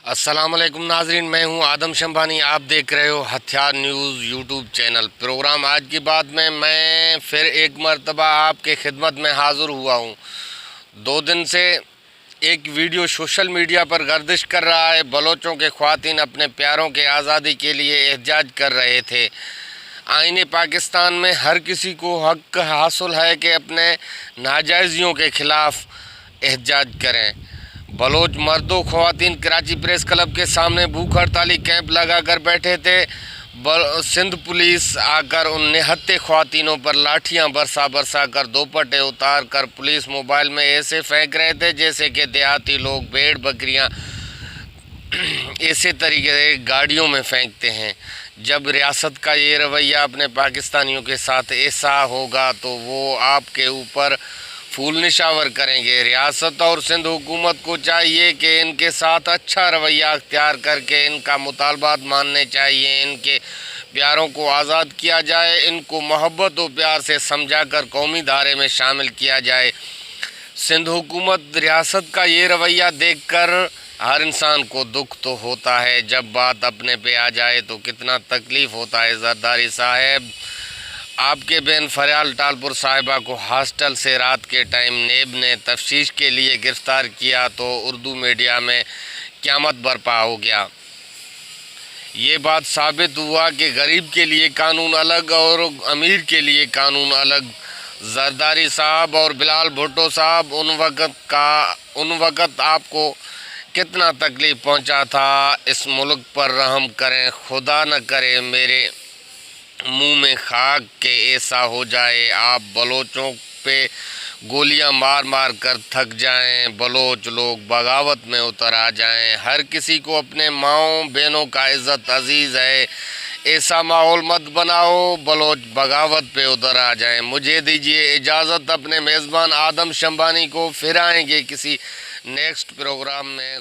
السلام علیکم ناظرین، میں ہوں آدم شمبانی، آپ دیکھ رہے ہو ہتھیار نیوز یوٹیوب چینل پروگرام۔ آج کی بات میں پھر ایک مرتبہ آپ کے خدمت میں حاضر ہوا ہوں۔ 2 دن سے ایک ویڈیو سوشل میڈیا پر گردش کر رہا ہے۔ بلوچوں کے خواتین اپنے پیاروں کے آزادی کے لیے احتجاج کر رہے تھے۔ آئین پاکستان میں ہر کسی کو حق حاصل ہے کہ اپنے ناجائزیوں کے خلاف احتجاج کریں۔ بلوچ مرد و خواتین کراچی پریس کلب کے سامنے بھوک ہڑتالی کیمپ لگا کر بیٹھے تھے۔ سندھ پولیس آ کر ان نہتے خواتینوں پر لاٹھیاں برسا کر دوپٹے اتار کر پولیس موبائل میں ایسے پھینک رہے تھے جیسے کہ دیہاتی لوگ بھیڑ بکریاں ایسے طریقے سے گاڑیوں میں پھینکتے ہیں۔ جب ریاست کا یہ رویہ اپنے پاکستانیوں کے ساتھ ایسا ہوگا تو وہ آپ کے اوپر پھول نشاور کریں گے۔ ریاست اور سندھ حکومت کو چاہیے کہ ان کے ساتھ اچھا رویہ اختیار کر کے ان کا مطالبات ماننے چاہیے۔ ان کے پیاروں کو آزاد کیا جائے، ان کو محبت و پیار سے سمجھا کر قومی دھارے میں شامل کیا جائے۔ سندھ حکومت ریاست کا یہ رویہ دیکھ کر ہر انسان کو دکھ تو ہوتا ہے، جب بات اپنے پہ آ جائے تو کتنا تکلیف ہوتا ہے۔ زرداری صاحب، آپ کے بین فریال ٹالپور صاحبہ کو ہاسٹل سے رات کے ٹائم نیب نے تفتیش کے لیے گرفتار کیا تو اردو میڈیا میں قیامت برپا ہو گیا۔ یہ بات ثابت ہوا کہ غریب کے لیے قانون الگ اور امیر کے لیے قانون الگ۔ زرداری صاحب اور بلال بھٹو صاحب، ان وقت آپ کو کتنا تکلیف پہنچا تھا۔ اس ملک پر رحم کریں، خدا نہ کرے میرے منہ میں خاک کے ایسا ہو جائے آپ بلوچوں پہ گولیاں مار کر تھک جائیں، بلوچ لوگ بغاوت میں اتر آ جائیں۔ ہر کسی کو اپنے ماؤں بہنوں کا عزت عزیز ہے، ایسا ماحول مت بناؤ بلوچ بغاوت پہ اتر آ جائیں۔ مجھے دیجیے اجازت، اپنے میزبان آدم شمبانی کو پھر آئیں گے کسی نیکسٹ پروگرام میں۔